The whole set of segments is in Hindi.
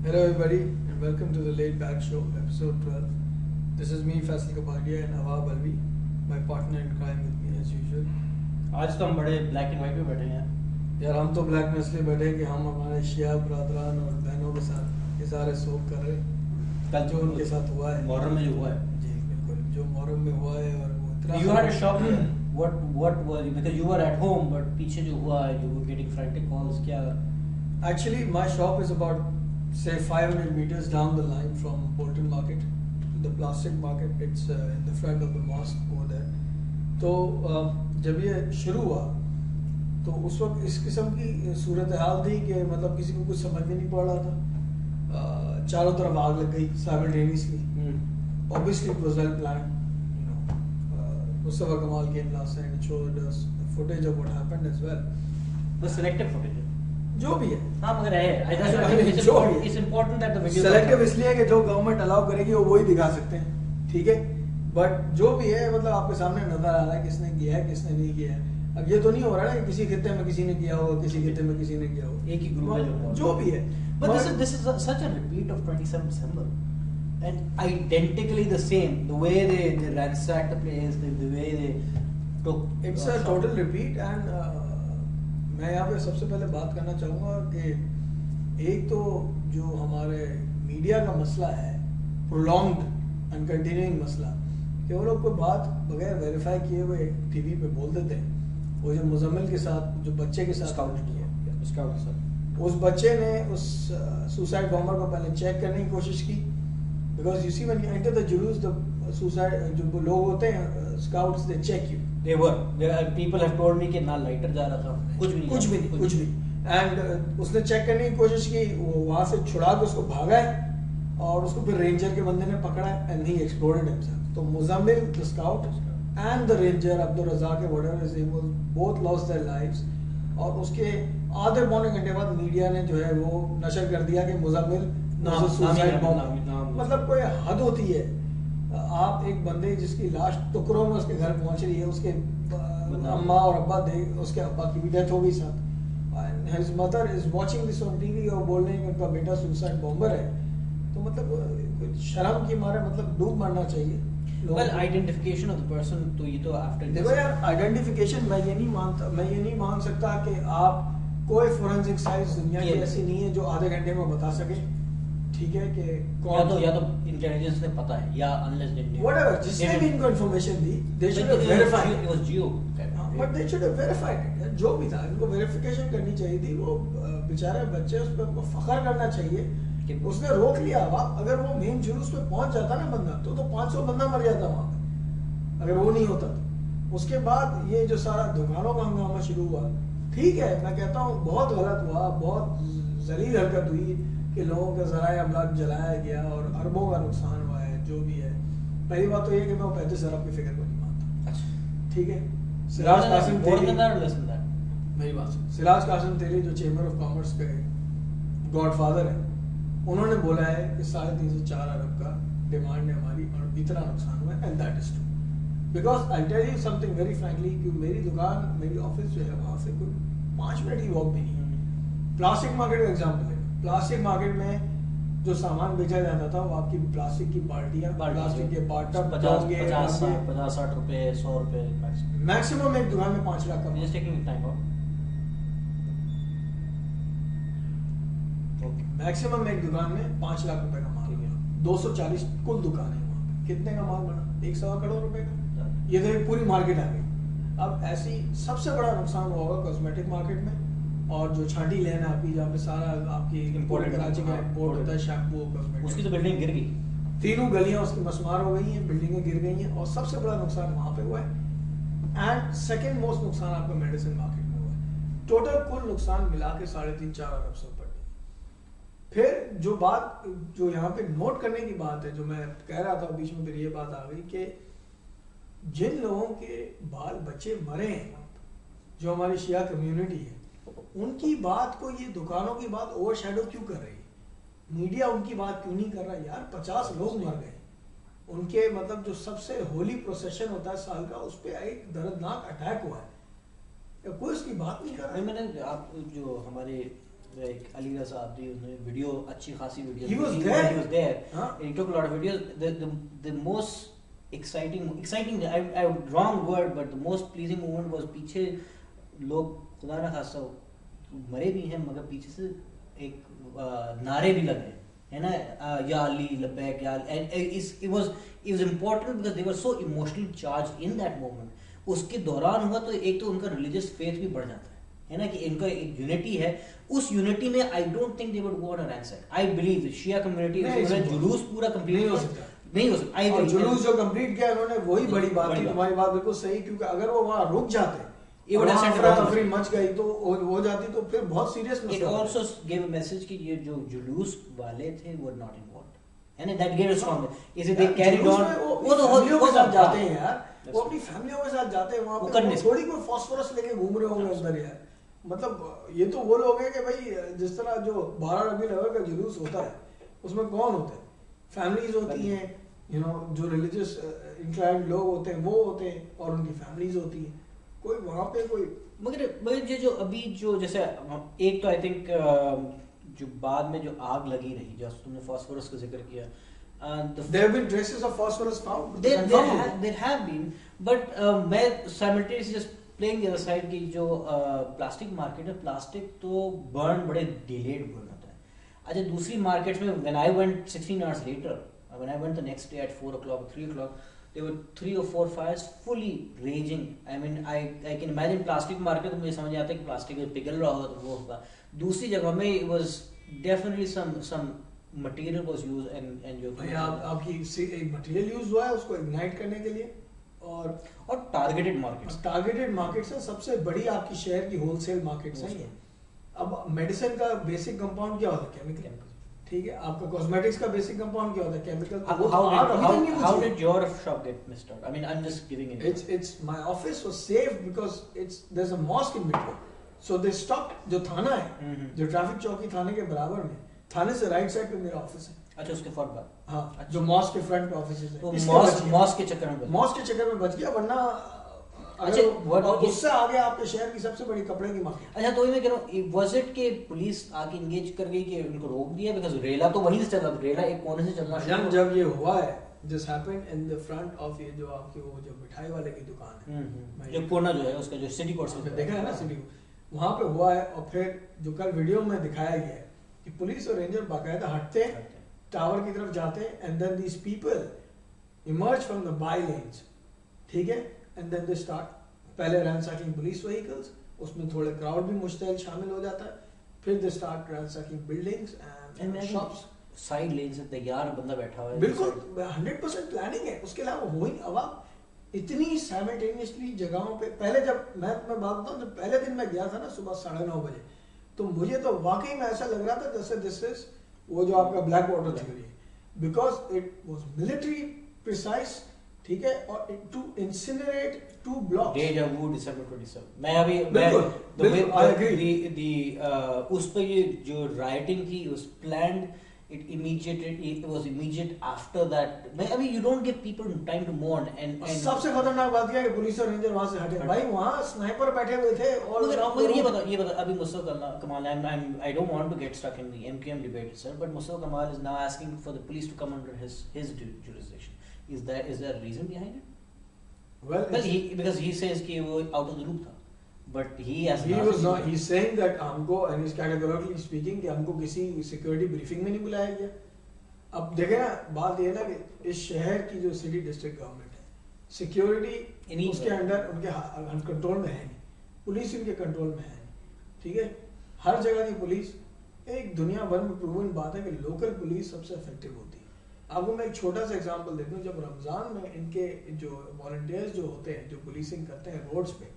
Hello everybody and welcome to the Laid Back Show, episode 12. This is me, Faisal Kapadia and Awab Alvi, my partner in crime with me as usual. आज तो हम बड़े ब्लैक एंड व्हाइट में बैठे हैं यार हम तो ब्लैक में इसलिए बैठे हैं कि हम हमारे शिया बरादरान और बहनों के साथ इज़हार शोक कर रहे हैं कल जो उनके साथ हुआ है मुहर्रम में जो हुआ है जी बिल्कुल, जो मुहर्रम में हुआ है और वो इतना You had a shock what was because you were at home but पीछे जो हुआ है you were getting frantic calls क्या Actually, my shop is about say 500 meters down the line from Bolton Market, the plastic market. It's in the front of the mosque over there. तो जब ये शुरू हुआ तो उस वक्त इस किस्म की सूरत हाल थी कि मतलब किसी को कुछ समझ में नहीं पड़ रहा था. चारों तरफ आग लग गई simultaneously. Obviously it was well planned. You know, Mustafa Kamal came last night and showed us the footage of what happened as well. the selective footage जो भी है. हाँ मगर है it's important that the video selective इसलिए है कि जो गवर्नमेंट अलाउ करेगी वो वही दिखा सकते हैं, ठीक है. बट जो भी है मतलब आपके सामने नजर आ रहा है किसने किया है किसने नहीं किया है. अब ये तो नहीं हो रहा है कि किसी खित्ते में किसी ने किया हो किसी खित्ते में किसी ने किया हो, एक ही ग्रुप है जो भी है. but this is such a repeat of 27 December and identically the same the way they ransacked the place the way they took it's a total repeat. And मैं यहाँ पे सबसे पहले बात करना चाहूँगा कि एक तो जो हमारे मीडिया का मसला है, प्रोलॉन्ग्ड एंड कंटिन्यूइंग मसला, कि वो लोग कोई बात बगैर वेरीफाई किए हुए टीवी पे बोल देते हैं. वो जो मुजम्मिल के साथ जो बच्चे के साथ उस बच्चे ने उस सुसाइड बॉम्बर को पहले चेक करने की कोशिश की. Because you see when you enter the जुलूस द सुसाइड जो लोग होते हैं scouts they check you. they were people have told me कि ना लाइटर जा रहा था कुछ भी. एंड उसने चेक करने की कोशिश की, वो वहां से छुड़ा के उसको भागा है और उसको फिर रेंजर के बंदे ने पकड़ा है एंड ही एक्सप्लोडेड हिमसेल्फ. तो Muzammil the scout and the ranger Abdul Razaq whatever his name was both lost their lives. और उसके आधे पौने घंटे बाद मीडिया ने जो है वो नशर कर दिया कि मुजम्मिल सुसाइड बॉम्बर. मतलब कोई हद होती है. आप एक बंदे जिसकी लाश टुकड़ों में उसके घर पहुंच रही है, उसके अम्मा और अब्बा उसके अब्बा की भी डेथ हो गई साथ, his mother is watching this on TV और बोल रहे हैं कि उनका बेटा सुसाइड बॉम्बर है. तो मतलब शर्म की मारे मतलब डूब मरना चाहिए. well identification of the person तो ये तो after देखो यार आइडेंटिफिकेशन मैं ये नहीं मान सकता कि आप कोई फोरेंसिक साइंस दुनिया की ऐसी नहीं है जो आधे घंटे में बता सके, ठीक है, कि कौन या तो इंटेलिजेंस ने पता है या अनलेस दे व्हाटएवर जिसने भी इनको information the they should have verified it was Jio but they should have verified it. जो भी था इनको वेरिफिकेशन करनी चाहिए थी. वो बेचारे बच्चे उस पर उनको फख्र करना चाहिए कि उसने रोक लिया. अब अगर वो मेन जुलूस पे पहुंच जाता ना बंदा तो 500 बंदा मर जाता वहां पे अगर वो नहीं होता तो. उसके बाद ये जो सारा दुकानों का हंगामा शुरू हुआ, ठीक है, मैं कहता हूँ बहुत गलत हुआ, बहुत जलील हरकत हुई कि लोगों का ज़राए अमलाक जलाया गया और अरबों का नुकसान हुआ है. जो भी है, पहली बात तो ये कि मैं 35 अरब की फिक्र को नहीं मानता. ठीक है. सिराज कासिम तेली मेरी बात सुन. सिराज कासिम तेली जो चेंबर ऑफ कॉमर्स के गॉडफादर है, उन्होंने बोला है कि 3.5 से 4 अरब का डिमांड है हमारी और इतना नुकसान हुआ है. And that is true. Because I tell you something very frankly कि मेरी दुकान मेरी ऑफिस जो है वहाँ से कोई 5 मिनट की वॉक भी नहीं है. प्लास्टिक मार्केट का एग्जाम्पल है. प्लास्टिक मार्केट में जो सामान बेचा जाता था वो आपकी प्लास्टिक की बाल्टियां, प्लास्टिक के बाटम, 50-60 रुपए 100 रुपए मैक्सिमम एक दुकान में 5 लाख का. Just taking time out. Maximum एक दुकान में 5 लाख रुपए का माल है. 240 कुल दुकान है वहाँ पे. कितने का माल बना? 1.25 करोड़ रुपए का. ये तो एक पूरी मार्केट आ गई. अब ऐसी सबसे बड़ा नुकसान हुआ होगा कॉस्मेटिक मार्केट में और जो छाटी लेन आपकी जहाँ पे सारा आपकी इम्पोर्टेड राज्य का इम्पोर्ट होता है, शैम्पू, कॉस्मेटिक, उसकी तो बिल्डिंग गिर गई. 3 गलियां उसकी मसमार हो गई हैं, बिल्डिंगें गिर गई हैं और सबसे बड़ा नुकसान वहाँ पे हुआ है. एंड सेकेंड मोस्ट नुकसान आपका मेडिसिन मार्केट में हुआ है. टोटल कुल नुकसान मिला के 3.5-4 अरब से ऊपर. फिर जो बात जो यहाँ पे नोट करने की बात है, जो मैं कह रहा था बीच में फिर ये बात आ गई कि जिन लोगों के बाल बच्चे मरे हैं, जो हमारी शिया कम्युनिटी है, उनकी बात को ये दुकानों की बात ओवरशैडो क्यों कर रही है? मीडिया उनकी बात क्यों नहीं कर रहा? यार 50 लोग मर गए. उनके मतलब जो सबसे होली प्रोसेशन होता है साल का, उस पर एक दर्दनाक अटैक हुआ है, कोई उसकी बात नहीं कर रहा है. मैंने आप जो हमारे like Ali Raza साहब दी उसने वीडियो अच्छी खासी video He was there. He was there. Huh? He took a lot of videos. The most exciting I wrong word but the most pleasing moment was पीछे लोग खुदा ना खासा मरे भी हैं मगर पीछे से एक नारे भी लगे है ना या अली लब्बैक या and it was important because they were so emotionally charged in that moment उसके दौरान हुआ तो एक तो उनका religious faith भी बढ़ जाता है ना कि इनका एक यूनिटी है उस यूनिटी में I don't think they would go on a ransack I believe Shia community उन्होंने जुलूस पूरा कंप्लीट नहीं हो सकता और जुलूस जो कंप्लीट किया उन्होंने वही बड़ी बात थी तुम्हारी बात बिल्कुल सही क्योंकि अगर वो वहां रुक जाते ये वुड हैव मच गई तो हो जाती तो फिर बहुत सीरियस मसला it also give a message कि ये जो जुलूस वाले थे वो not involved and that give a strong is they carried on वो तो हो साथ जाते हैं यार वो अपनी फैमिलियों के साथ जाते हैं वहां पे थोड़ी कोई फास्फोरस लेके घूम रहे होंगे अंदर यार मतलब ये तो वो लोग हैं कि भाई जिस तरह जो 12 रबीउल अव्वल का जुलूस होता है उसमें कौन होते हैं फैमिलीज होती हैं यू नो जो रिलीजियस इंक्लाइंड लोग होते हैं वो होते हैं और उनकी फैमिलीज होती हैं कोई वहां पे कोई मगर जो अभी जो जैसे एक तो आई थिंक जो बाद में जो आग लगी रही जो तुमने फास्फोरस का जिक्र किया there have been traces of phosphorus found there have been but मैं simultaneously just playing the other side की जो प्लास्टिक मार्केट है प्लास्टिक तो बर्न बड़े डिलेड बर्न होता है अच्छा दूसरी मार्केट्स में when I went 16 hours later when I went the next day at 4 o'clock 3 o'clock there were 3 or 4 fires fully raging I mean I can imagine plastic market तो मुझे समझ आता है कि प्लास्टिक पिघल रहा होगा तो वो होगा दूसरी जगह में it was definitely some material was used and जो भाई आपकी एक मटेरियल यूज हुआ है उसको इग्नाइट करने के लिए और टारगेटेड मार्केट्स है सबसे बड़ी आपकी शहर की होलसेल मार्केट्स हैं ये अब मेडिसिन का बेसिक कंपाउंड क्या होता है केमिकल ठीक है आपका कॉस्मेटिक्स का बेसिक कंपाउंड क्या होता है chemical how did your shop get messed up I mean I'm just giving it it's my office was safe because there's a mosque in between so they stopped जो थाना है जो ट्रैफिक चौकी थाने के बराबर में थाने से राइट साइड पे मेरा ऑफिस है अच्छा उसके फॉर बाद हाँ जो मॉस्क के फ्रंट पे ऑफिस है तो मॉस्क के चक्कर में बच गया वरना अच्छा उससे आगे आपके शहर की सबसे बड़ी कपड़े की मार्केट अच्छा तो मैं कह रहा हूँ वाज इट के पुलिस आके एंगेज कर गई कि उनको रोक दिया बिकॉज़ रेला तो वहीं से चल रहा था रेला एक कोने से चलना शुरू जब ये हुआ है this happened in the front of ये जो आपकी वो जो मिठाई वाले की दुकान है जो कोना जो है उसका जो सिटी कोर्ट से देखा है ना सिटी वहां पे हुआ है और फिर जो कल वीडियो में दिखाया गया है कि पुलिस और रेंजर बाकायदा हटते टावर की तरफ जाते and then these people emerge from the bylanes ठीक है एंड देन दे स्टार्ट पहले रैंसैकिंग पुलिस व्हीकल्स उसमें थोड़े क्राउड भी मुश्तैल शामिल हो जाता है फिर they start ransacking buildings and shops side lane से तैयार बंदा बैठा हुआ है बिल्कुल 100% प्लानिंग है उसके अलावा हो ही अब आप इतनी साइमल्टेनियसली जगहों पे पहले जब मैं बात बताऊं जब पहले दिन मैं गया था ना सुबह 9:30 बजे तो मुझे तो वाकई में ऐसा लग रहा था जैसे दिस इज वो जो आपका ब्लैक वाटर थ्योरी है because it was military precise ठीक है और to incinerate 2 blocks deja vu December 27 मैं अभी बिल्कुल आई एग्री उस पे ये जो राइटिंग थी उस planned it was immediate after that मैं अभी you don't give people time to mourn and सबसे खतरनाक बात यह है कि पुलिस और रेंजर वहां से हटे भाई वहां स्नाइपर बैठे हुए थे और मगर ये बता अभी मुस्तफा कमाल I don't want to get stuck in the MQM debate sir but Mustafa Kamal is now asking for the police to come under his jurisdiction is there a reason behind it well because he says कि वो out of the loop था but he's saying that हमको and he's categorically speaking कि हमको किसी सिक्योरिटी ब्रीफिंग में नहीं बुलाया गया अब देखें ना बात ये ना कि इस शहर की जो सिटी डिस्ट्रिक्ट गवर्नमेंट है सिक्योरिटी उसके अंडर उनके कंट्रोल में है नहीं पुलिस उनके कंट्रोल में है नहीं ठीक है हर जगह की पुलिस एक दुनिया भर में प्रूवन बात है कि लोकल पुलिस सबसे इफेक्टिव होती है आपको मैं एक छोटा सा एग्जांपल देता हूँ जब रमजान में इनके जो वॉलंटियर्स जो होते हैं जो पुलिसिंग करते हैं रोड्स पे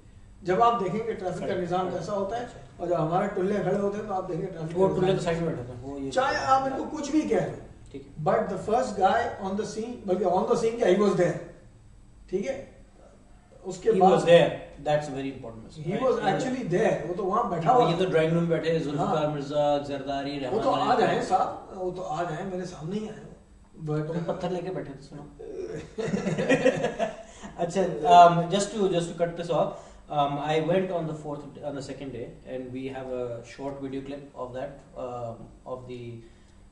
जब आप देखेंगे ट्रैफिक का निजाम कैसा होता है और जब हमारे टुल्ले खड़े होते हैं तो आप देखेंगे ट्रैफिक वो टुल्ले तो साइड में बैठे हैं वो चाहे आप इनको कुछ भी कह दो ठीक है but the first guy on the scene बल्कि ऑन द सीन क्या ही वाज देयर ठीक है उसके बाद was there that's a very important message he was actually there वो तो वहां बैठा हुआ ये तो ड्राइंग रूम में बैठे जुल्फिकार मिर्जा जरदारी रहमान वो तो आ जाए साहब वो तो आ जाए मेरे सामने ही आए बट तुम पत्थर लेके बैठे थे सुनो अच्छा just to cut this off I went on the second day, and we have a short video clip of that, of the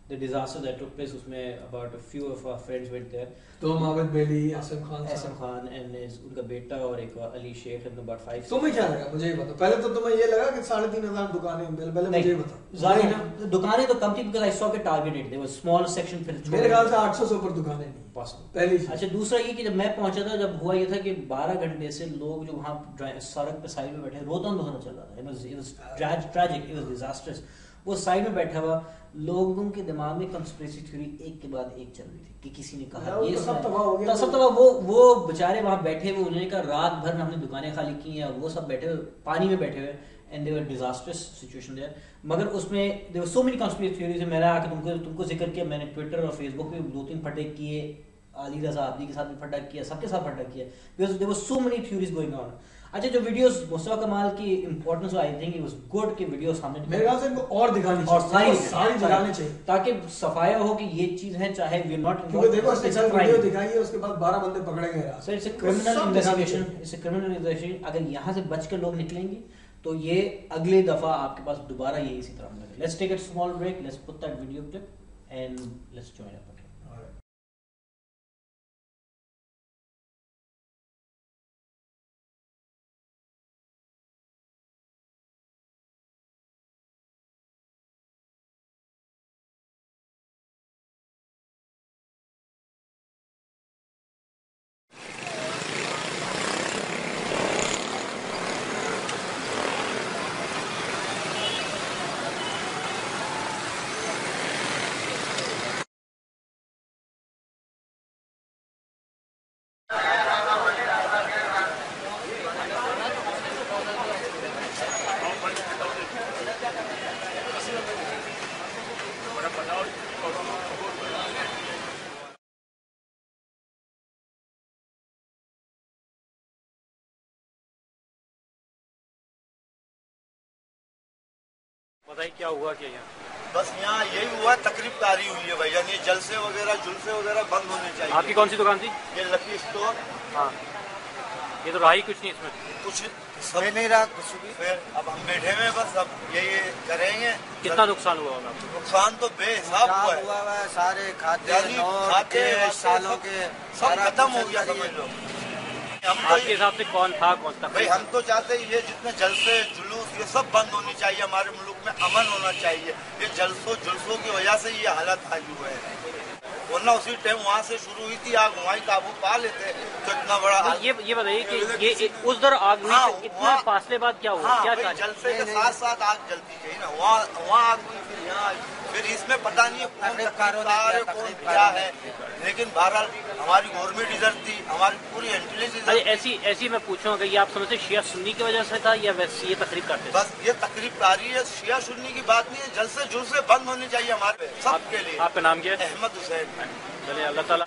disaster that took place. उसमें about a few of our friends went there. तो माविद बेली, एसएम खान and उनका बेटा और एक अली शेख and about 5. तुम्हें क्या लगा, मुझे ये बताओ। पहले तो तुम्हें ये लगा कि 3,500 दुकानें, पहले मुझे ये बताओ। दुकानें तो कम थी because I saw के targeted, there was small section फिर मेरे ख्याल से 800 से ऊपर दुकानें नहीं possible। पहली। अच्छा, दूसरा ये कि जब मैं पहुंचा था, जब हुआ ये था कि 12 घंटे से लोग जो वहाँ सड़क पे साइड में बैठे, रोता धोना चल रहा था, it was tragic, it was disastrous। वो साइड में बैठा हुआ, लोगों के दिमाग में कंस्पिरेसी थ्योरी एक के बाद एक चल रही थी कि किसी ने कहा ये सब तबाह। वो बेचारे वहां बैठे हुए, उन्होंने कहा रात भर में हमने दुकानें खाली की हैं, वो सब बैठे हुए पानी में बैठे हुए, and there disasters situation there. मगर उसमें there were so many conspiracy theories. मैंने आके तुमको जिक्र किया, मैंने ट्विटर और फेसबुक पे 2-3 फटे किए, अली रजा आबदी के साथ भी फटा किया, सबके साथ फटा किया, because there were so many theories going on. अच्छा, जो वीडियोस मुस्तफा कमाल की importance, I think it was good कि वीडियो सामने मेरे ख्याल से इनको और दिखानी चाहिए, और सारी दिखानी चाहिए, ताकि सफाया हो कि ये चीज है, चाहे वी नॉट। क्योंकि देखो इसने वीडियो दिखाई है, उसके बाद 12 बंदे पकड़े गए यार। So it's a criminal investigation, it's a criminal investigation. अगर यहां से बच के लोग निकलेंगे तो ये अगली दफा आपके पास दोबारा ये इसी तरह होगा। Let's take a small break, let's put that video clip and let's join up. बताइए क्या हुआ क्या यहाँ? बस यहाँ यही हुआ, तकरीबकारी हुई है भैया। ये जलसे वगैरह जुलसे वगैरह बंद होने चाहिए। आपकी कौन सी दुकान थी? ये लकी स्टोर। हाँ, ये तो रहा ही कुछ नहीं इसमें, कुछ समझ नहीं रहा कुछ भी। फिर अब हम बैठे हुए, बस अब यही करेंगे। कितना नुकसान हुआ होगा? नुकसान तो बेहिसाब हुआ है। सारे खाते सालों के सब खत्म हो गया, समझ लो। आपके हिसाब से कौन था कौन था? भाई हम तो चाहते हैं ये जितने जलसे जुलूस ये सब बंद होनी चाहिए, हमारे मुल्क में अमन होना चाहिए। ये जलसों जुलूसों की वजह से ये हालत आई हुए है, वरना उसी टाइम वहाँ से शुरू हुई थी आग, वहाँ काबू पा लेते तो इतना बड़ा। तो ये बताइए कि ये उस दर आग हुई, इतने फासले बाद क्या हुआ? क्या जलसे के साथ साथ आग जलती चाहिए ना, वहाँ आग हुई, फिर यहाँ, फिर इसमें पता नहीं कौन क्या है। लेकिन बहरहाल हमारी गवर्नमेंट इधर थी, हमारी पूरी इंटेलिजेंस ऐसी मैं पूछूंगा कि ये आप समझते शिया सुन्नी की वजह से था या वैसे ये तकरीब करते? बस ये तकरीब कारी है, शिया सुन्नी की बात नहीं है। जलसे जुलसे बंद होनी चाहिए हमारे सबके लिए। आपका नाम क्या है? अहमद हुसैन। चलिए, अल्लाह ताला।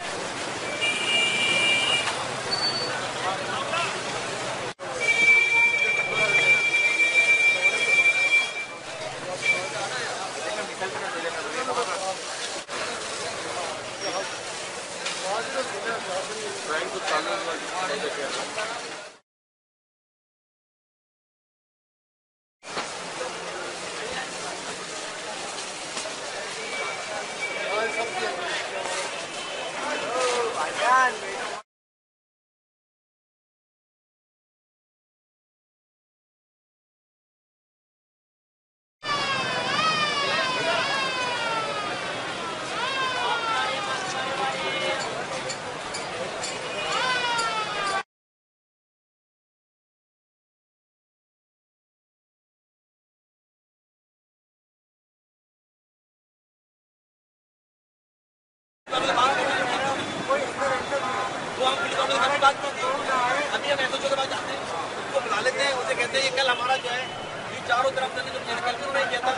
अभी हम ऐसे के बाद जाते हैं, उसको बुला लेते हैं, उसे कहते हैं ये कल हमारा जो है ये चारों तरफ से जो कल भी नहीं किया था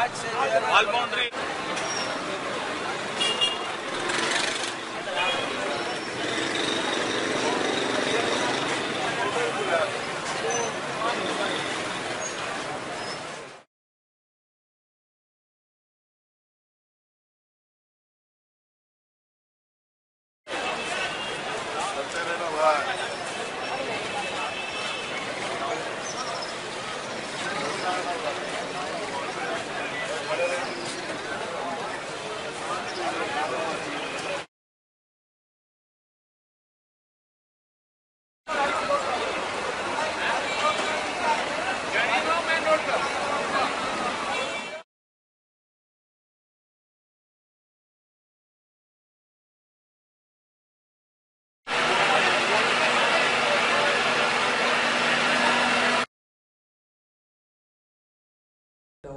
आज से wall boundary.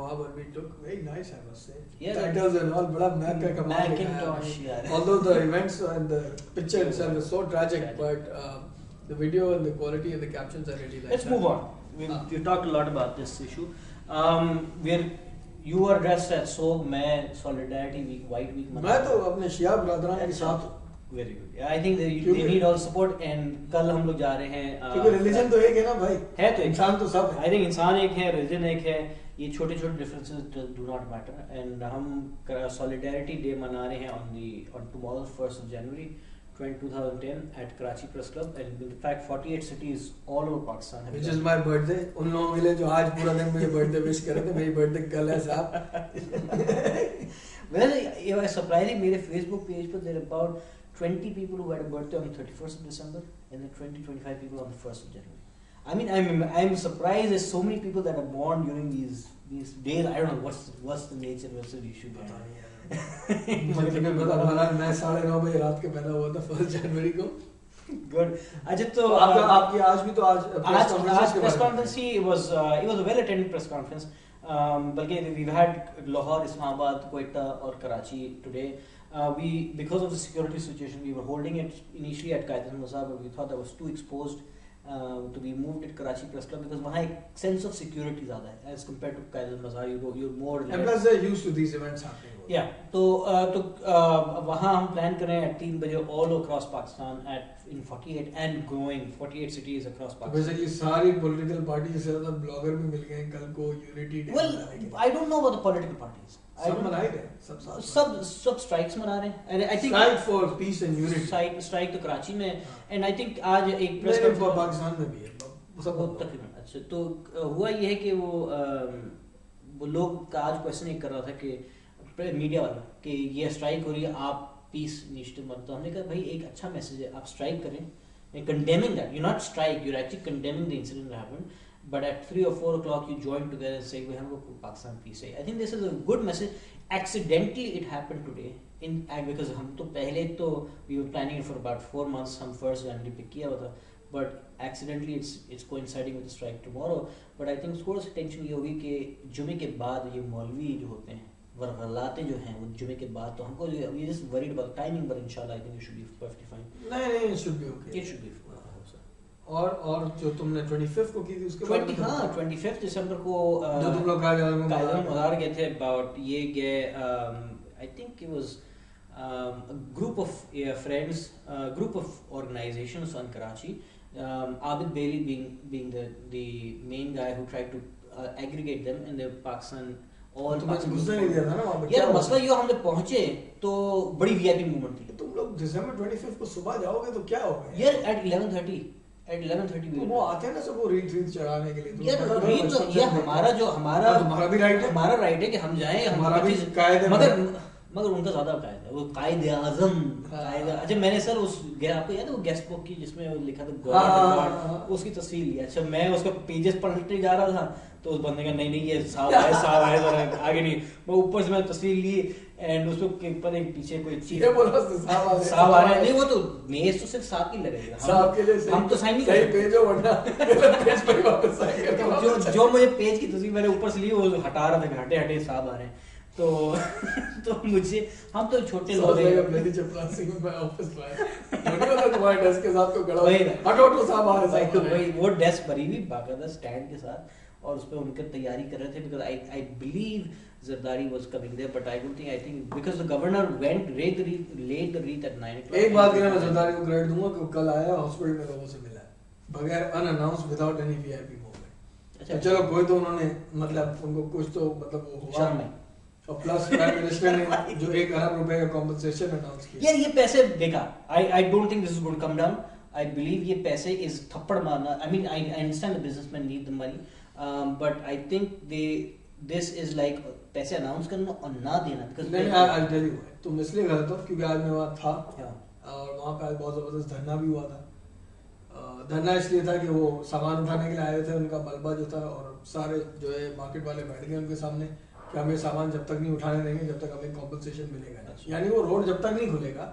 Nawab and we took very nice, I must say. Yeah, titles and all, बड़ा Mac का कमाल Macintosh, यार. Although the events and the picture itself is so tragic, but the video and the quality and the captions are really like. Let's move on. We've talked a lot about this issue. Where you are dressed as Sog, मैं Solidarity Week, White Week मैं तो अपने शिया ब्रदरान के साथ. Very good. Yeah, I think they need all support and कल हम लोग जा रहे हैं. क्योंकि religion तो एक है ना भाई. है तो इंसान तो सब है. I think इंसान एक है, religion एक है. ये छोटे छोटे differences do not matter. And हम Solidarity Day मना रहे हैं on tomorrow 1st of January 2010 at Karachi Press Club, and in fact 48 cities all over Pakistan. Which is my birthday. उन लोगों के लिए जो आज पूरा दिन मुझे birthday wish कर रहे थे, मेरी birthday कल है साहब. Well, ये surprising मेरे Facebook page पर there are about 20 people who had a birthday on the 31st of December and then 20-25 people on the 1st of January. I mean, I'm surprised there's so many people that are born during these days. I don't know what's the nature, what's the issue. मुझे नहीं पता. मैं 9:30 बजे रात के पैदा हुआ था 1st जनवरी को. Good. अच्छा तो आपकी आज भी तो आज press conference he it was a well attended press conference. बल्कि we've had Lahore, Islamabad, Quetta और Karachi today. Because of the security situation, we were holding it initially at Qaid al-Mazhar, but we thought that was too exposed to be moved at Karachi Press Club because वहाँ एक sense of security ज़्यादा है as compared to Qaid al-Mazhar. You're more. And plus they're used to these events happening. Yeah. तो वहाँ हम plan कर रहे हैं at 3 बजे all across Pakistan in 48 and growing 48 cities across Pakistan. Basically सारी political parties से ज़्यादा blogger भी मिल गए कल को unity day. Well, I don't know about the political parties. सब मना रहे हैं. सब strikes मना रहे हैं. And I think strike for peace and unity. Strike तो कराची में. And I think आज एक press conference पाकिस्तान में भी है. सब तकरीबन. अच्छा तो हुआ ये है कि वो लोग आज क्वेश्चन एक कर रहा था कि मीडिया वाला कि ये स्ट्राइक हो रही है, आप पीस इनिशिएटिव मत. तो हमने कहा भाई एक अच्छा मैसेज है, आप स्ट्राइक करें, condemning that. You're not strike, you're actually condemning the incident that happened. But at 3 or 4 o'clock you join together and say we have a Pakistan peace. I think this is a good message. Accidentally it happened today because हम तो पहले तो we were planning it for about 4 months. हम 1st January पे किया हुआ था, but accidentally it's coinciding with the strike tomorrow. But I think थोड़ा सा टेंशन ये होगी कि जुमे के बाद ये मौलवी जो होते हैं वरगलाते जो हैं वो जुमे के बाद, तो हमको we just worried about timing, but inshallah I think it should be perfectly fine. नहीं it should be okay. It should be. और जो तुमने 25 को की थी उसके बाद 25 दिसंबर को जो तुम लोग कायद मज़ार गए थे अबाउट ये गए आई think it was a group of friends, group of organizations on Karachi, Abid Bailey being the main guy who tried to aggregate them in the Pakistan. और गुस्सा नहीं दिया था ना वहाँ पे. यार मसला ये हम जब पहुंचे तो बड़ी वीआईपी मूवमेंट थी. तुम लोग दिसंबर 25 को सुबह जाओगे तो क्या होगा यार at 11:30 वो आते हैं ना सब वो रीत चढ़ाने के लिए. ये हमारा भी राइट है, हमारा राइट है कि हम जाएं, हमारा भी कायदे, मगर उनका ज्यादा कायदा है, वो कायदे आजम कायदा. अच्छा मैंने सर आपको याद है वो गेस्ट बुक की जिसमें लिखा था गॉड, उसकी तस्वीर ली. अच्छा मैं उसका पेजेस पलटने जा रहा था तो उस बंदे का नहीं ये साहब है जरा आगे नहीं, मैं ऊपर से मैंने तस्वीर ली एंड उसके ऊपर एक पीछे कोई चीज साहब आ रहा है. नहीं वो तो मेज तो सिर्फ साहब की लगेगा, साहब के लिए हम तो साइन नहीं कर पेज वरना पेज पे वापस आएगा. जो मुझे पेज की तस्वीर मैंने ऊपर से ली वो हटा रहा था, हटे साहब आ रहे हैं. तो मुझे हम तो छोटे लोग हैं. मेरी चपरासी में मैं ऑफिस में आया तुम्हारे डेस्क के साथ तो खड़ा हटो साहब आ रहे हैं. वही वो डेस्क भरी हुई बाकायदा स्टैंड के साथ और उस पे उनके तैयारी कर रहे थे because I believe Zardari was coming there, but I think because the governor laid the wreath at 9 o'clock. एक बात कहना मैं ज़रदारी को क्रेडिट दूंगा कि कल आया हॉस्पिटल में लोगों से मिला बगैर unannounced without any VIP movement. अच्छा चलो कोई तो उन्होंने मतलब उनको कुछ तो मतलब वो हुआ नहीं. और प्लस प्राइम मिनिस्टर ने जो 1 अरब रुपए का कॉम्पेंसेशन अनाउंस किया. यार ये पैसे देखा I don't think this is going to come down. I believe ये पैसे is थप्पड़ मारना. I mean I understand the businessmen need the money. But I think this is like पैसे अनाउंस करना और ना देना because नहीं I'll tell you तुम इसलिए गलत हो क्योंकि आज मैं वहाँ था और वहाँ पे आज बहुत जबरदस्त धरना भी हुआ था. धरना इसलिए था कि वो सामान उठाने के लिए आए थे, उनका मलबा जो था और सारे जो है मार्केट वाले बैठ गए उनके सामने कि हमें सामान जब तक नहीं उठाने देंगे जब तक हमें कॉम्पनसेशन मिलेगा नहीं. यानी वो रोड जब तक नहीं खुलेगा,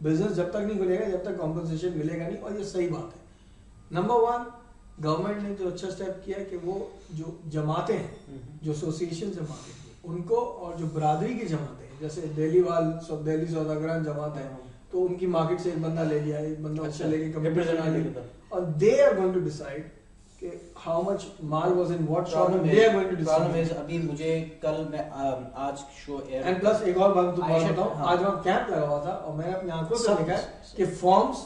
बिजनेस जब तक नहीं खुलेगा जब तक कॉम्पनसेशन मिलेगा नहीं. और ये सही बात है. नंबर 1 गवर्नमेंट ने जो अच्छा स्टेप किया कि वो जो जमातें हैं, जो एसोसिएशन जमातें हैं उनको, और जो बरादरी की जमातें हैं, जैसे दिल्ली सौदागरान जमात है, तो उनकी मार्केट से एक बंदा ले लिया, एक बंदा उससे लेके कमिटी बना ली, और they are going to decide कि how much maal was in what shop, they are going to decide. अभी मुझे कल मैं आज शो एयर एंड प्लस एक और बात बताऊं, आज वहाँ कैंप लगा हुआ था और मैंने अपनी आंखों से देखा है कि forms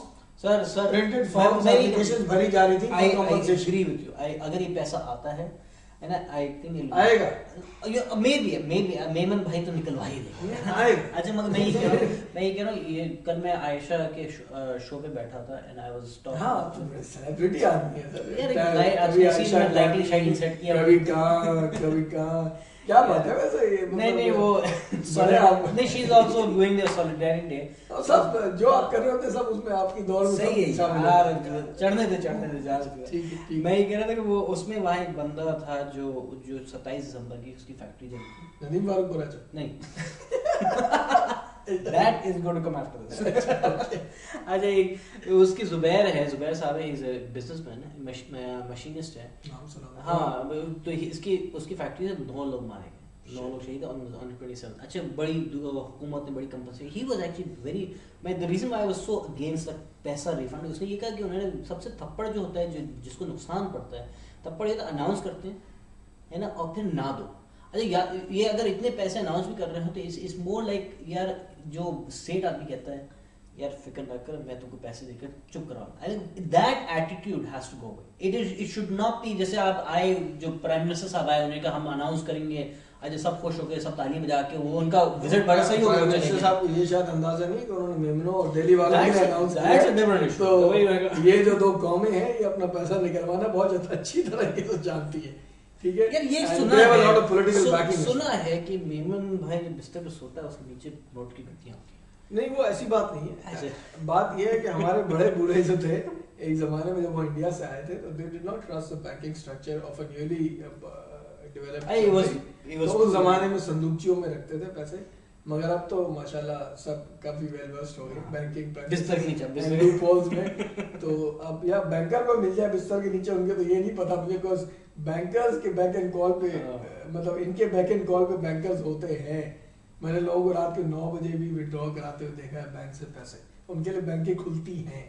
sir printed forms applications भरी जा रही थी। I agree with you. अगर ये पैसा आता है and I think आएगा, maybe मेमन भाई तो निकलवा ही देंगे आएगा। अच्छा मगर मैं ये कह रहा हूँ ये कल मैं आयशा के शो पे बैठा था and I was talking, हाँ सेलिब्रिटी आदमी है सर यार, अच्छा सीन में लाइटली शाइटली सेट किया, कभी कहाँ क्या बात है वैसे ये, नहीं वो नहीं, she is also doing the solidarity day, सब जो आप कर रहे होते सब उसमें आपकी दौड़ में सही है यार, चढ़ने दे ठीक। मैं ये कह रहा था कि वो उसमें वहाँ एक बंदा था जो 27 दिसंबर की उसकी फैक्ट्री जली थी, नदीम फारूक बुरा नहीं that is going to come after this। अच्छा एक उसकी जुबैर साहब है, इज अ बिजनेसमैन है, मशीनिस्ट है, हाँ, तो उसकी फैक्ट्री से 9 लोग मारे गए, 9 लोग शहीद on 27। अच्छा बड़ी हुकूमत ने बड़ी company, he was actually very, मैं the reason why I was so against the paisa refund, उसने ये कहा कि उन्होंने सबसे थप्पड़ जो होता है जिसको नुकसान पड़ता है, थप्पड़ ये अनाउंस करते हैं है ना, और फिर ना दो। अच्छा ये अगर इतने पैसे अनाउंस भी कर रहे हो तो इट्स मोर लाइक यार, जो स्टेट आदमी कहता है यार फिक्र ना कर, मैं तुमको पैसे देकर चुप कराऊं, I think that attitude has to go away. It should not be जैसे आप आए, जो प्राइम मिनिस्टर साहब आए, उन्होंने कहा हम अनाउंस करेंगे, आज सब खुश हो गए, सब ताली बजा के, वो उनका विजिट बड़ा सही हो गया। मिनिस्टर साहब को ये शायद अंदाजा नहीं कि उन्होंने मेमनो और दिल्ली वालों ने अनाउंस किया, तो ये जो 2 कौमें हैं ये अपना पैसा निकलवाना बहुत अच्छी तरह से जानती है, ठीक है। यार ये सुना है कि मेमन भाई जब बिस्तर पे सोता है उसके नीचे नोट की गड्डियां, नहीं वो ऐसी बात नहीं है, बात ये है कि हमारे बड़े बूढ़े जो थे एक जमाने में जब वो इंडिया से आए थे, तो they did not trust the banking structure of a newly developed, तो उस जमाने में संदूकचियों में रखते थे पैसे, मगर अब तो माशाल्लाह सब काफी वेल वर्स्ड हो गए बैंकिंग बिस्तर के नीचे लूपहोल्स में। तो अब या बैंकर को मिल जाए बिस्तर के नीचे, उनके तो ये नहीं पता, बिकॉज बैंकर्स के बैक एंड कॉल पे, मतलब इनके बैक एंड कॉल पे बैंकर्स होते हैं। मैंने लोगों को रात के 9 बजे भी विड्रॉ कराते हुए देखा है बैंक से पैसे, उनके लिए बैंकें खुलती हैं।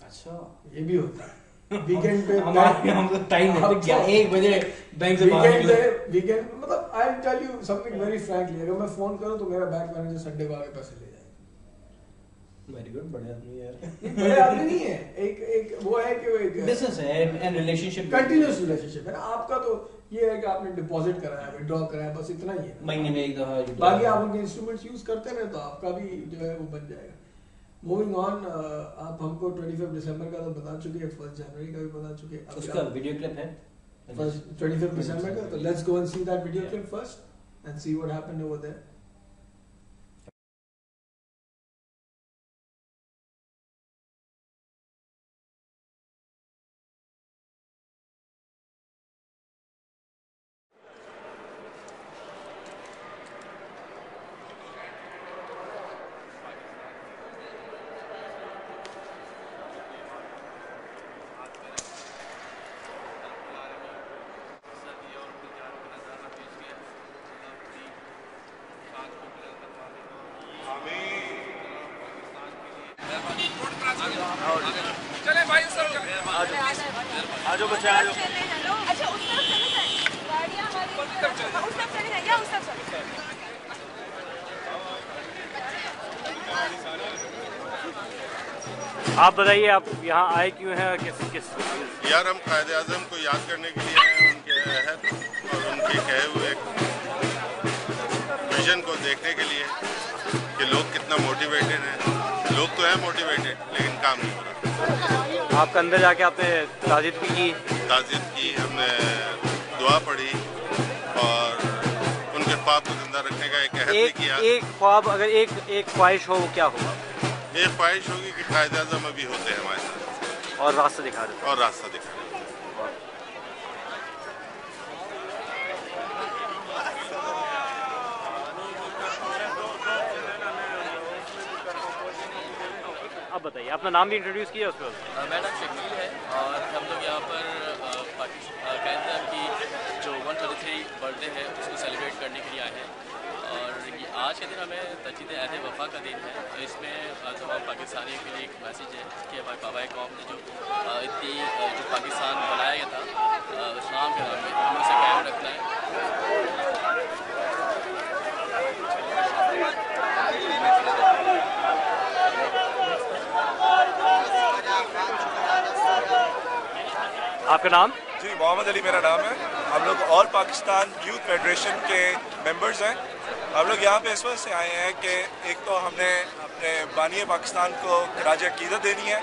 अच्छा ये भी होता है वीकेंड पे, हमको टाइम है क्या 1 बजे बैंक से वीकेंड मतलब I will tell you something very frankly, अगर मैं फोन करूं तो मेरा बैंक मैनेजर संडे को आके पैसे ले जाएगा। वेरी गुड, बड़े आदमी यार, बड़े आदमी नहीं है, एक वो है कि वो एक बिजनेस है एंड रिलेशनशिप, कंटीन्यूअस रिलेशनशिप है ना। आपका तो ये है कि आपने डिपॉजिट कराया, विड्रॉ कराया, बस इतना ही है, महीने में एक दफा, बाकी आप उनके इंस्ट्रूमेंट्स यूज करते रहे तो आपका भी जो है वो बन जाएगा। मूविंग ऑन, आप हमको 25 दिसंबर का तो बता चुके हैं, 1 जनवरी का भी बता चुके हैं, उसका वीडियो क्लिप है 25 दिसंबर का, तो let's go and see that video clip first and see what happened over there. चले भाई सर, आजो बच्चे आजो। अच्छा उस तरफ चले जाए, गाड़ियाँ हमारी उस तरफ चले जाए, क्या उस तरफ चले। आप बताइए, आप यहाँ आए क्यों हैं, किस यार हम कायदे आज़म को याद करने के लिए आए, उनके अहद और उनके कहे हुए विजन को देखने के लिए कि लोग कितना मोटिवेटेड हैं। लोग तो हैं मोटिवेटेड लेकिन काम नहीं हो रहा। आपका अंदर जाके आपने ताज़ियत भी की, हमने दुआ पढ़ी और उनके ख्वाब को जिंदा रखने का एक अहद भी किया। एक ख्वाब, अगर एक ख्वाहिश हो वो क्या होगा? एक ख्वाहिश होगी कि कायदे आज़म अभी होते हैं हमारे साथ और रास्ता दिखा रहे हैं। अब बताइए, अपना नाम भी इंट्रोड्यूस किया उसके बाद। मेरा नाम शकील है और हम लोग यहाँ पर मेरी बर्थडे है उसको सेलिब्रेट करने के लिए आए हैं। और ये आज के दिन हमें तजीद अहद वफ़ा का दिन है। तो इसमें तमाम पाकिस्तानियों के लिए एक मैसेज है कि हमारे बाबा कौम ने जो पाकिस्तान बनाया गया था इस्लाम के नाम पे, हमें उसे कायम रखना है। आपका नाम? जी, मोहम्मद अली मेरा नाम है। हम लोग ऑल पाकिस्तान यूथ फेडरेशन के मेंबर्स हैं। हम लोग यहाँ पे इस वजह से आए हैं कि एक तो हमने अपने बानी पाकिस्तान को खराज अकीदत देनी है।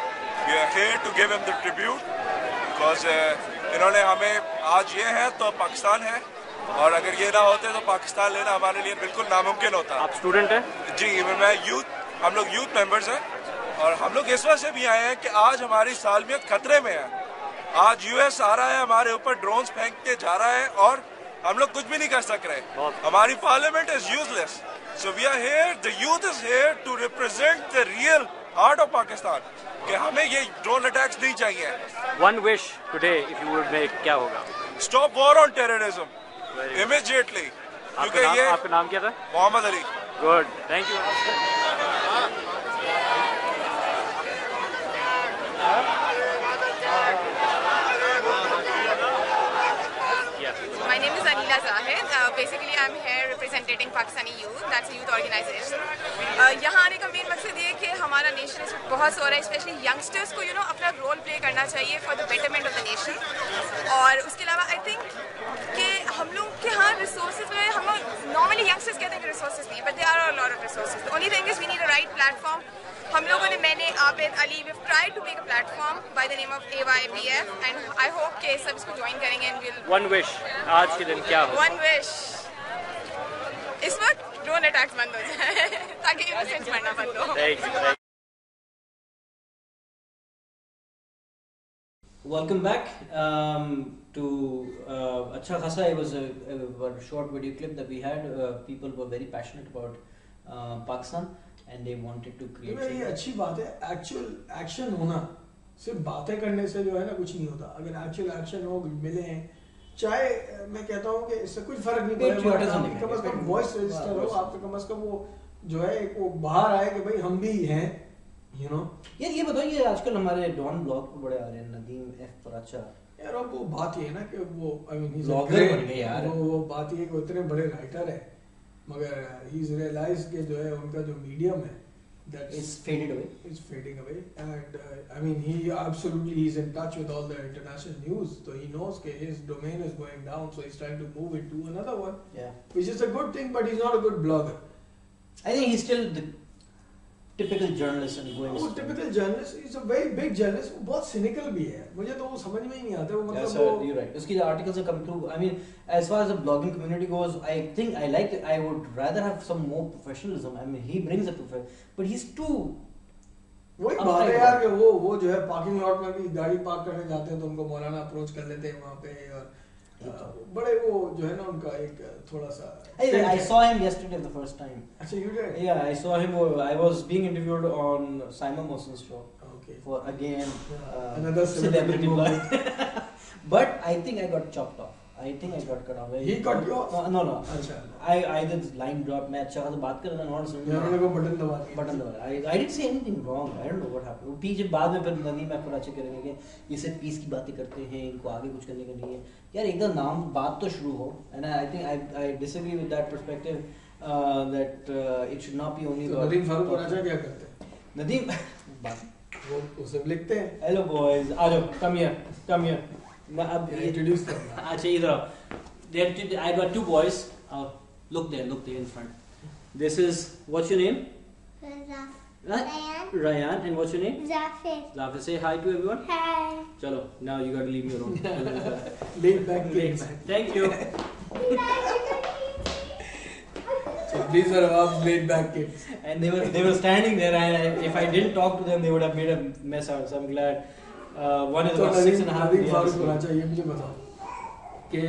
We are here to give him the tribute because इन्होंने हमें आज ये है तो पाकिस्तान है, और अगर ये ना होते तो पाकिस्तान लेना हमारे लिए बिल्कुल नामुमकिन होता। आप स्टूडेंट हैं? जी, मैं यूथ, हम लोग यूथ मेंबर्स हैं। और हम लोग इस वजह से भी आए हैं कि आज हमारी सालमियत खतरे में है। आज यूएस आ रहा है, हमारे ऊपर ड्रोन्स फेंक के जा रहा है और हम लोग कुछ भी नहीं कर सक रहे। हमारी parliament is useless. So we are here, the youth is here to represent the real heart of Pakistan कि हमें ये ड्रोन अटैक्स नहीं चाहिए। One wish today if you would make, क्या होगा? Stop war on terrorism immediately. क्योंकि ये आपका नाम क्या था? Mohammad Ali. Good, thank you. My name is Anila Zahid. Basically, I'm here representing Pakistani Youth. That's a youth organization. यहाँ आने का मेन मकसद ये है कि हमारा नेशन इसमें बहुत सो रहा है, स्पेशली यंगस्टर्स को अपना रोल प्ले करना चाहिए for the betterment of the nation. और उसके अलावा आई थिंक कि हम लोग के यहाँ रिसोर्सेज में, हम लोग नॉर्मली यंगस्टर्स कहते हैं कि रिसोर्सेज नहीं, but they are a lot of resources. The only thing is we need a right platform. हम लोगों ने, मैंने, Abid, Ali, we tried to make a platform by the name of AYPF and I hope कि सब इसको ज्वाइन करेंगे एंड विल। वन विश आज के दिन क्या हो? वन विश इस वक्त ड्रोन अटैक्स बंद हो जाए ताकि इनोसेंट्स मरना बंद हो। Welcome back to अच्छा खासा, it was a short video clip that we had. People were very passionate about Pakistan and they wanted to create. ये अच्छी बात है, एक्चुअल एक्शन होना। सिर्फ बातें करने से जो है ना कुछ नहीं होता। अगर एक्चुअल एक्शन हो, मिले हैं, चाहे मैं कहता हूँ कि इससे कुछ फर्क नहीं पड़ेगा। कम से कम वॉइस रजिस्टर हो, आप कम से कम वो जो है वो बाहर आए कि भाई हम भी हैं, you know। यार ये बताओ, ये आजकल हमारे डॉन ब्लॉग पे बड़े आ रहे हैं, नदीम F पराचा। यार अब वो बात ये है ना कि वो ब्लॉगर बन गए यार। वो बात ये कि वो इतने बड़े राइटर है, मगर ही इज रियलाइज के जो है उनका जो मीडियम है that is faded away. It's fading away, and I mean he absolutely is in touch with all the international news, so he knows that his domain is going down, so he's trying to move into another one. Yeah, which is a good thing, but he's not a good blogger. I think he's still the typical journalist and going. वो typical journalist, he's a very big journalist. वो बहुत cynical भी है, मुझे तो वो समझ में ही नहीं आता वो मतलब वो you're right. उसकी जो articles have come through, I mean, as far as the blogging community goes, I think I like it. I would rather have some more professionalism. I mean, he brings a but he's too. वही बात है यार कि वो जो है पार्किंग लॉट में भी गाड़ी पार्क करने जाते हैं तो उनको मौलाना अप्रोच कर लेते हैं वहाँ पे, और बड़े वो जो है ना उनका एक थोड़ा सा। I saw him yesterday the first time. अच्छा, you did? Yeah, I saw him. I was being interviewed on Simon Moson's show. Okay. For again another celebrity blog. But I think I got chopped off. I think I got cut off. He cut you off? No. अच्छा। I did line drop. मैं अच्छा खासा बात कर रहा था, नॉट सुन रहा। मैंने को बटन दबा दिया। I didn't say anything wrong. I don't know what happened. पीछे बाद में फिर नदीम मैं फिर अच्छे करेंगे कि ये सिर्फ पीस की बातें करते हैं, इनको आगे कुछ करने का नहीं है। यार एकदम नाम बात तो शुरू हो, and I think I disagree with that perspective that it should not be only. तो नदीम फारूक पराचा क्या करते हैं? नदीम वो उसे लिखते हैं। Hello boys, आ जाओ, come here. मैं अब इंट्रोड्यूस करना। अच्छा इधर I got two boys. Look there in front. This is, what's your name? Ryan. And what's your name? Zafir. Say hi to everyone. Hi. Chalo, now you got to leave me alone. Laid back kids. Thank you. So these are our laid back kids. And they were standing there, and if I didn't talk to them, they would have made a mess out. So I'm glad. One is about 6.5 years. ये मुझे बताओ कि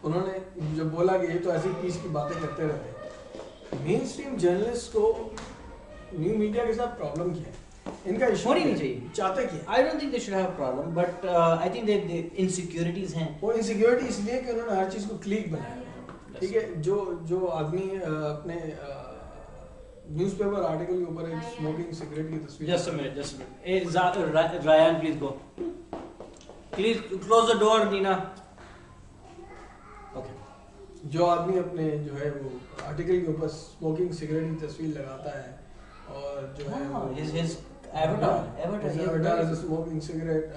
उन्होंने जो बोला कि ये तो ऐसी पीस की बातें करते रहते हैं। मेन स्ट्रीम जर्नलिस्ट को न्यू मीडिया के साथ प्रॉब्लम क्या है इनका इशू होनी नहीं चाहिए, चाहते क्या? I don't think they should have a problem, but I think they insecurities हैं. वो इनसिक्योरिटी इसलिए कि उन्होंने हर चीज को क्लिक बनाया, ठीक है? जो आदमी अपने न्यूज़पेपर आर्टिकल के ऊपर एक स्मोकिंग सिगरेट की तस्वीर, Just a minute. Ryan, please go. Please close the door, Nina. Okay. जो आदमी अपने जो है वो आर्टिकल के ऊपर स्मोकिंग सिगरेट की तस्वीर लगाता है और जो है his avatar is a smoking cigarette,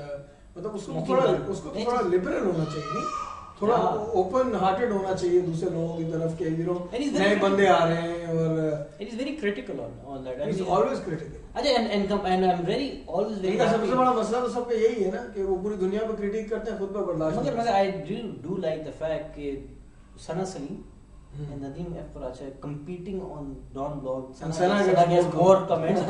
मतलब उसको Smoking थोड़ा लिबरल होना चाहिए, नहीं थोड़ा ओपन हार्टेड होना चाहिए दूसरे लोगों की तरफ के, यू नो नए बंदे आ रहे हैं, और it is very critical on that. He's always critical. And I'm very always very इनका सबसे बड़ा मसला तो सबका यही है ना कि वो पूरी दुनिया पे क्रिटिक करते हैं, खुद पे बर्दाश्त नहीं मगर I do like the fact कि Sana Salim and Nadeem F. Paracha competing on Don Blog. Sana gets more comments,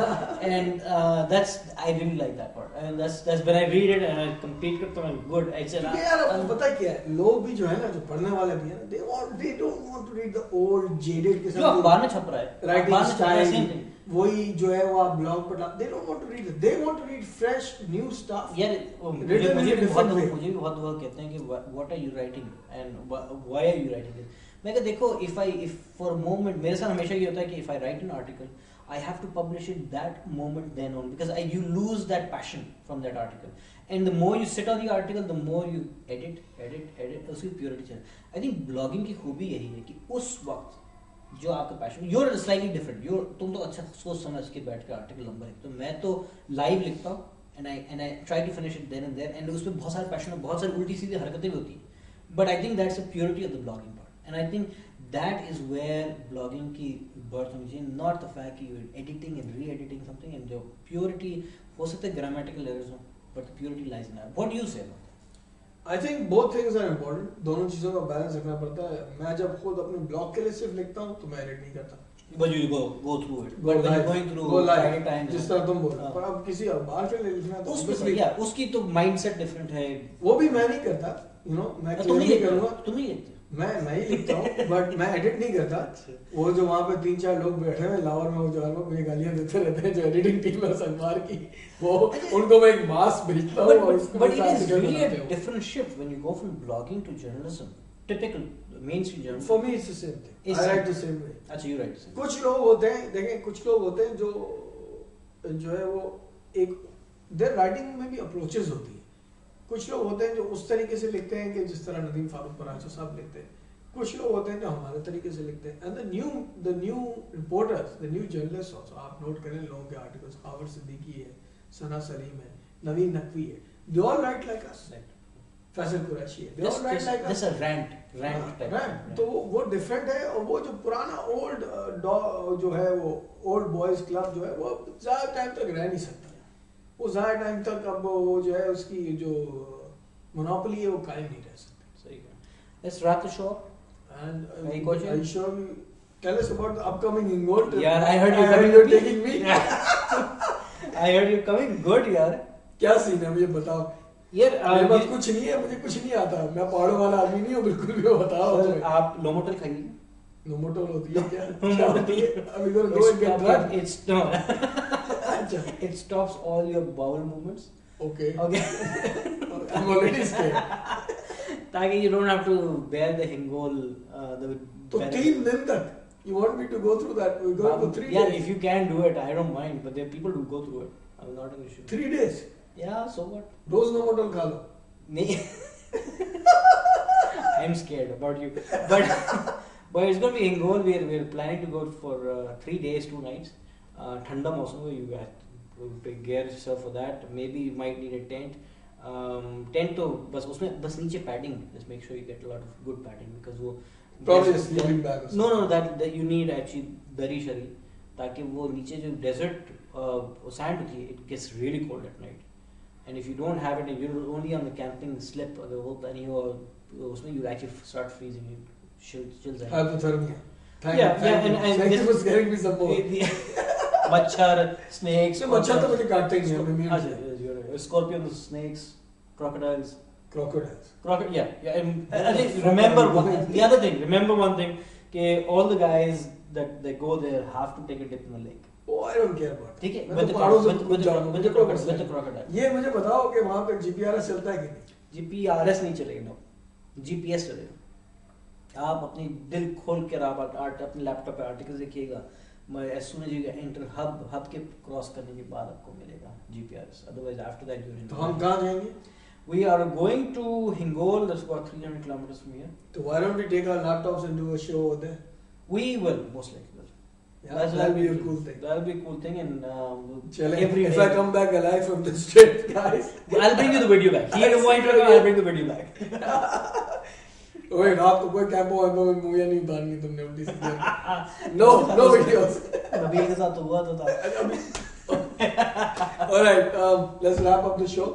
and I really like that part. And that's when I read it and I compete करता हूँ, good. I said यार पता क्या है, लोग भी जो है ना, जो पढ़ने वाले भी है ना, they don't want to read the old jaded के साथ जो अखबार में छप रहा है, writing style, वही जो है वो आप ब्लॉग पर, they don't want to read it, they want to read fresh new stuff. यार मुझे भी बहुत लोग कहते हैं कि what are you writing and why are you writing this? मैं कहता देखो, if for a moment, मेरे साथ हमेशा ये होता है कि if I write an article, I have to publish it that moment then on, because you lose that passion from that article, and the more you sit on the article, the more you edit, उसकी purity चाहिए. I think blogging की खूबी यही है कि उस वक्त जो आपका passion, you're slightly different, तुम तो अच्छा सोच समझ के बैठ के आर्टिकल लंबा लिखते हो, मैं तो लाइव लिखता हूँ and I try to finish it then and there, and उसमें बहुत सारे passion और बहुत सारी उल्टी सीधी हरकतें भी होती हैं, but I think that's the purity of the blogging part. And I think that is where blogging की birth होनी चाहिए, not the fact कि you're editing and re-editing something, and जो purity हो सकते grammatical errors हो, but the purity lies in that. What do you say about that? I think both things are important. दोनों चीज़ों का बैलेंस रखना पड़ता है. मैं जब खुद अपने ब्लॉग के लिए सिर्फ लिखता हूँ तो मैं एडिट नहीं करता. But you go through it. But when you're going through go live, time, जिस तरह तुम बोल रहे हो. पर अब किसी अखबार के लिए लिखना तो उसकी तो mindset different है. वो भी मैं नहीं करता. You know, मैं क्लियर नहीं करूँगा. तुम नहीं लिखते. मैं ही लिखता हूँ, बट मैं एडिट नहीं करता. वो जो वहाँ पे 3-4 लोग बैठे हुए लाहौर में, वो जो है मुझे गालियाँ देते रहते हैं, जो एडिटिंग टीम है अखबार की, वो उनको मैं एक मास भेजता हूँ और उसको but it is really a different shift when you go from blogging to journalism, typical mainstream journalism. For me it's the same thing. I write the same way. अच्छा, you write the same. कुछ लोग होते हैं, देखें, कुछ लोग होते हैं जो है वो एक their writing में भी approaches होती है. कुछ लोग होते हैं जो उस तरीके से लिखते हैं कि जिस तरह नदीम फारूक पराचा साहब लिखते हैं. कुछ लोग होते हैं जो हमारे तरीके से लिखते हैं. And the new reporters, the new journalists also, आप नोट करें लोगों के आर्टिकल्स, आवर सिद्दीकी है, सना सलीम है, नवीन नकवी है, they all write like us. Faisal Qureshi है, they all write like us. That's a rant type. तो वो डिफरेंट है. और वो जो पुराना ओल्ड जो है, वो ओल्ड बॉयज क्लब जो है, वो ज़्यादा टाइम तक रह नहीं सकता. वो ज़्यादा टाइम तक अब वो जो है उसकी जो मोनोपोली है वो कायम नहीं रह सकती. सही है. Let's wrap the show. And any question? Are you sure? Tell us about the upcoming Ingold trip. Yeah, I heard you're taking me. I heard you're coming. Good यार. क्या सीन है मुझे बताओ. यार मेरे पास कुछ नहीं है, मुझे कुछ नहीं आता. मैं पहाड़ों वाला आदमी नहीं हूँ बिल्कुल भी. बताओ. आप लोमोटल खाइए. लोमोटल होती है क्या? क्या होती है? अभी go and get drunk. It stops all your bowel movements. Okay. I'm already scared. ताकि you don't have to bear the hingol. तो 3 दिन तक. You want me to go through that? We go for 3 days. Yeah, if you can do it, I don't mind. But there are people who go through it. I'm not an issue. 3 days. Yeah, so what? रोज नमोटल खा लो. नहीं. I'm scared about you. But it's going to be Hingol. We're planning to go for 3 days, 2 nights. ठंडा मौसम है. You have to prepare yourself for that. Maybe you might need a tent. Tent तो बस नीचे padding. Just make sure you get a lot of good padding, because वो probably a sleeping bag. No, that you need actually दरी शरी, ताकि वो नीचे जो desert sand होती है, it gets really cold at night. And if you don't have it, you're only on the camping slip, अगर वो पानी हो उसमें, you actually start freezing. Chills. Hypothermia. Thank you for scaring me some more. मच्छर, snakes. मच्छर तो मुझे काटते ही नहीं हैं. Scorpions, snakes, crocodiles. Yeah. Remember the other thing. Remember one thing. All the guys that they go there have to take a dip in the lake. Oh, I don't care about. ठीक है, मैं तो पहाड़ों से कूद जाऊंगा, with the crocodile. ये मुझे बताओ कि वहाँ पे GPRS चलता है कि नहीं? GPRS नहीं चलेगा, no. GPS चलेगा. आप अपनी दिल खोल कर आप अपने लैपटॉप पे आर्टिकल देखिएगा. As soon as you enter hub के क्रॉस करने के बाद आपको मिलेगा GPRS. Otherwise after that you're in. तो हम कहाँ जाएंगे? We are going to Hingol. That's about 300 kilometers from here. So why don't we take our laptops and do a show over there? We will most likely. Yeah, that'll be a cool thing. That'll be a cool thing, and if I come back alive from this trip, guys, I'll bring you the video back. I'll bring the video back. Wait, रात को कोई कैंपो में मूवी नहीं उतारनी तुमने उल्टी सीधी. No videos. नबील के साथ तो हुआ तो था. All right, let's wrap up the show.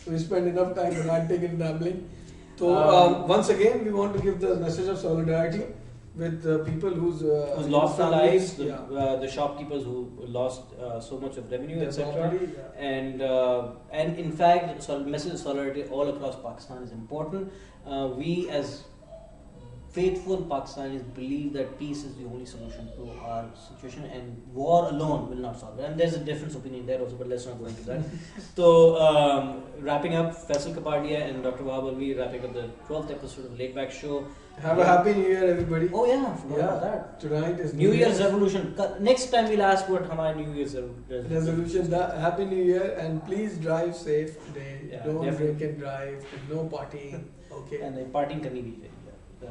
We spent enough time ranting and rambling. So once again, we want to give the message of solidarity with the people who's lost their lives, the shopkeepers who lost so much of revenue, etc. And in fact, message of solidarity all across Pakistan is important. We as faithful Pakistanis believe that peace is the only solution to our situation, and war alone will not solve it. And there's a different opinion there also, but let's not go into that. So, wrapping up, Faisal Kapadia and Dr. Wahab Alvi wrapping up the 12th episode of Late Back Show. Have a happy New Year, everybody. Oh yeah, forgot about that. Tonight is New Year's resolution. Next time we'll ask what our New Year's resolution. Happy New Year, and please drive safe today. Yeah, don't drink and drive. No partying. Okay. And partying करनी भी चाहिए.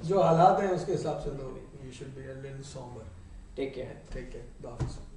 जो हालात हैं उसके हिसाब से तो you should be a little somber. Take care. Take care. Bye.